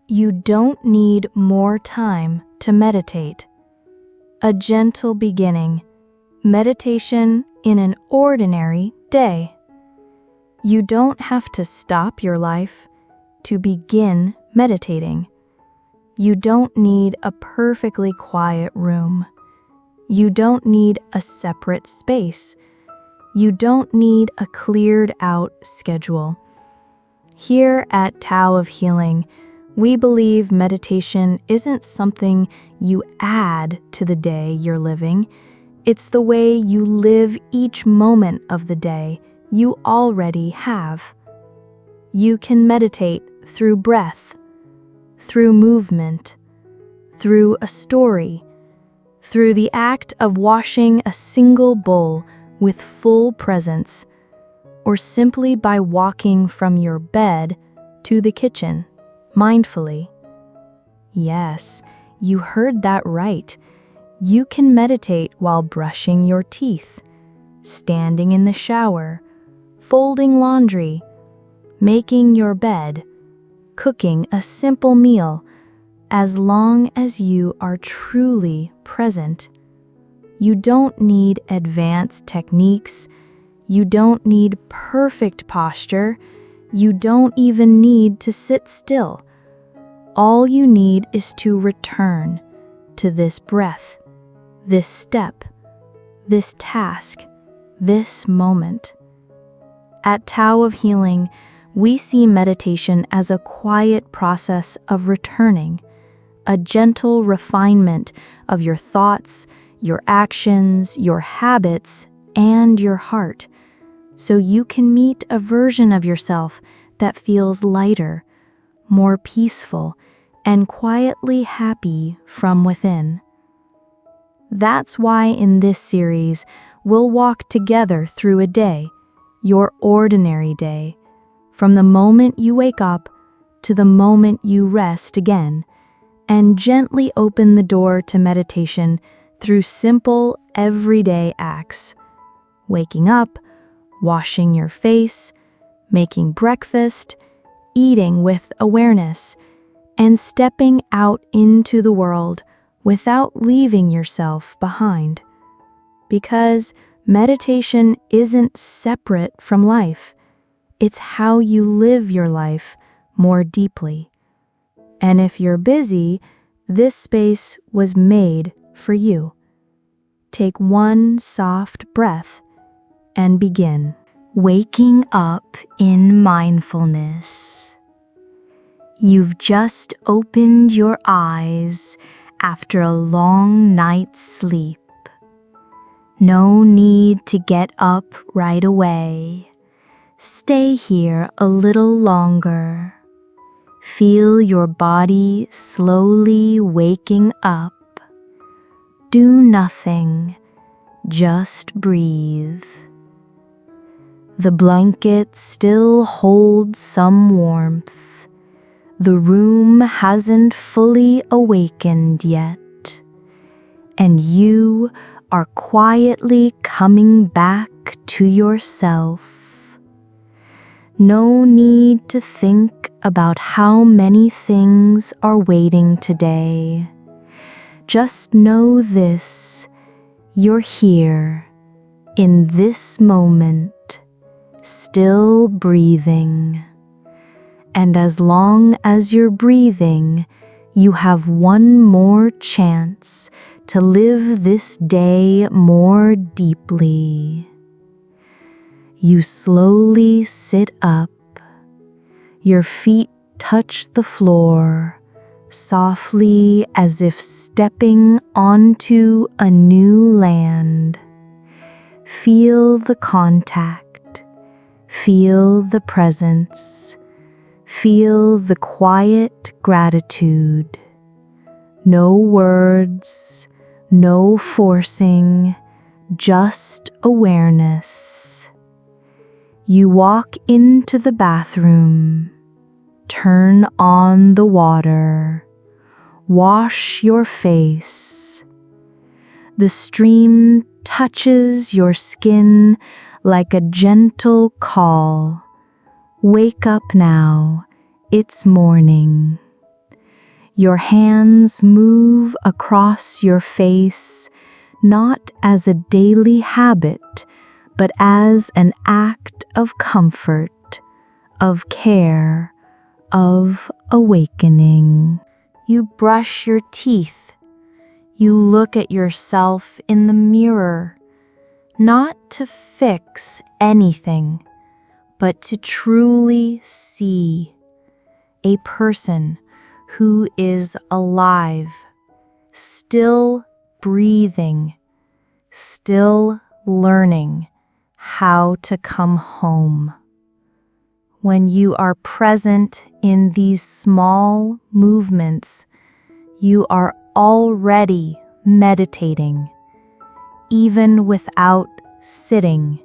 You don't need more time to meditate. A gentle beginning. Meditation in an ordinary day. You don't have to stop your life to begin meditating. You don't need a perfectly quiet room. You don't need a separate space. You don't need a cleared out schedule. Here at Tao of Healing, we believe meditation isn't something you add to the day you're living. It's the way you live each moment of the day you already have. You can meditate through breath, through movement, through a story, through the act of washing a single bowl with full presence, or simply by walking from your bed to the kitchen, mindfully. Yes, you heard that right. You can meditate while brushing your teeth, standing in the shower, folding laundry, making your bed, cooking a simple meal, as long as you are truly present. You don't need advanced techniques. You don't need perfect posture. You don't even need to sit still. All you need is to return to this breath, this step, this task, this moment. At Tao of Healing, we see meditation as a quiet process of returning, a gentle refinement of your thoughts, your actions, your habits, and your heart, so you can meet a version of yourself that feels lighter, more peaceful, and quietly happy from within. That's why in this series, we'll walk together through a day, your ordinary day, from the moment you wake up to the moment you rest again, and gently open the door to meditation through simple, everyday acts. Waking up, washing your face, making breakfast, eating with awareness, and stepping out into the world without leaving yourself behind. Because meditation isn't separate from life. It's how you live your life more deeply. And if you're busy, this space was made for you. Take one soft breath and begin. Waking up in mindfulness. You've just opened your eyes after a long night's sleep. No need to get up right away. Stay here a little longer. Feel your body slowly waking up. Do nothing, just breathe. The blanket still holds some warmth. The room hasn't fully awakened yet, and you are quietly coming back to yourself. No need to think about how many things are waiting today. Just know this: you're here, in this moment, still breathing. And as long as you're breathing, you have one more chance to live this day more deeply. You slowly sit up. Your feet touch the floor, softly as if stepping onto a new land. Feel the contact. Feel the presence. Feel the quiet gratitude. No words, no forcing, just awareness. You walk into the bathroom, turn on the water, wash your face. The stream touches your skin like a gentle call. Wake up now, it's morning. Your hands move across your face, not as a daily habit, but as an act of comfort, of care, of awakening. You brush your teeth. You look at yourself in the mirror, not to fix anything, but to truly see a person who is alive, still breathing, still learning how to come home. When you are present in these small movements, you are already meditating, even without sitting,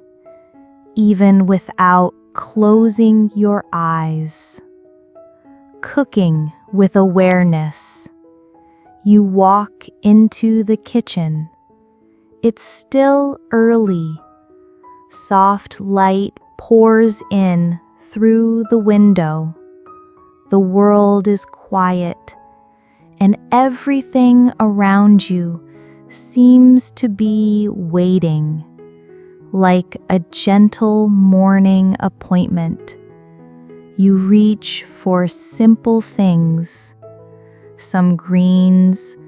even without closing your eyes. Cooking with awareness. You walk into the kitchen. It's still early. Soft light pours in through the window. The world is quiet, and everything around you seems to be waiting, like a gentle morning appointment. You reach for simple things, some greens,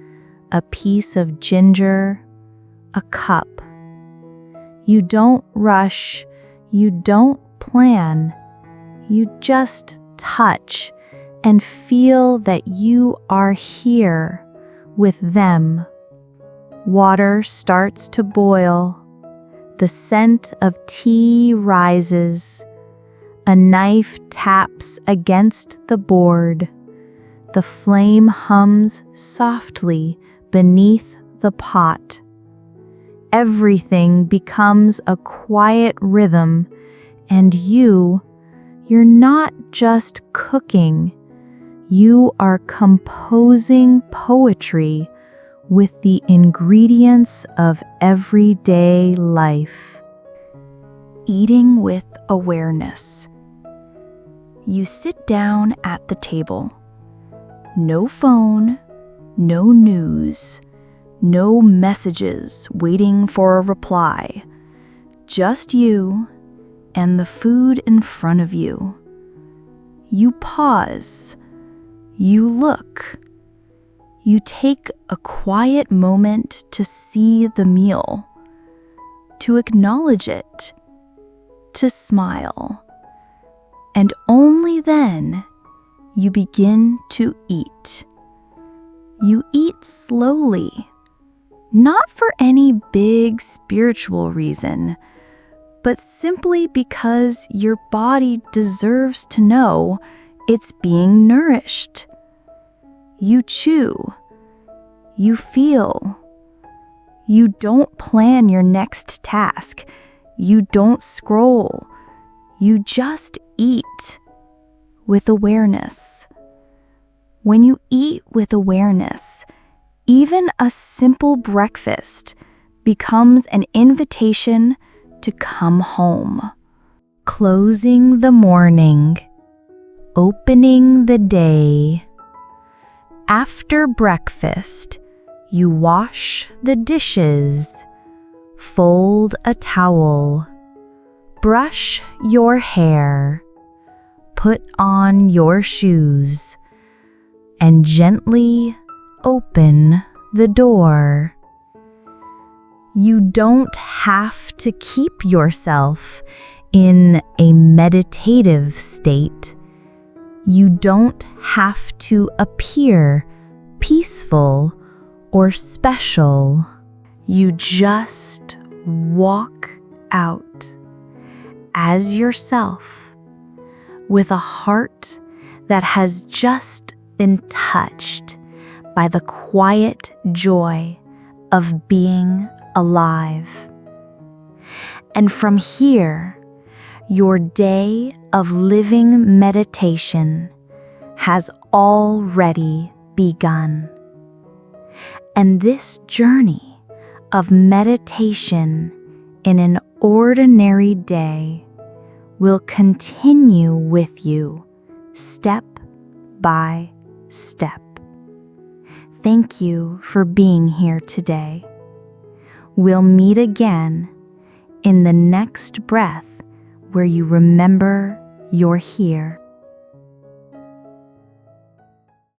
a piece of ginger, a cup. You don't rush, you don't plan, you just touch and feel that you are here with them. Water starts to boil. The scent of tea rises. A knife taps against the board. The flame hums softly beneath the pot. Everything becomes a quiet rhythm, and you're not just cooking. You are composing poetry with the ingredients of everyday life. Eating with awareness. You sit down at the table. No phone, no news, no messages waiting for a reply. Just you and the food in front of you. You pause. You look. You take a quiet moment to see the meal, to acknowledge it, to smile. And only then you begin to eat. You eat slowly, not for any big spiritual reason, but simply because your body deserves to know it's being nourished. You chew. You feel. You don't plan your next task. You don't scroll. You just eat with awareness. When you eat with awareness, even a simple breakfast becomes an invitation to come home. Closing the morning, opening the day. After breakfast, you wash the dishes, fold a towel, brush your hair, put on your shoes, and gently open the door. You don't have to keep yourself in a meditative state. You don't have to appear peaceful or special. You just walk out as yourself with a heart that has just been touched by the quiet joy of being alive. And from here, your day of living meditation has already begun. And this journey of meditation in an ordinary day will continue with you step by step. thank you for being here today. We'll meet again in the next breath where you remember you're here.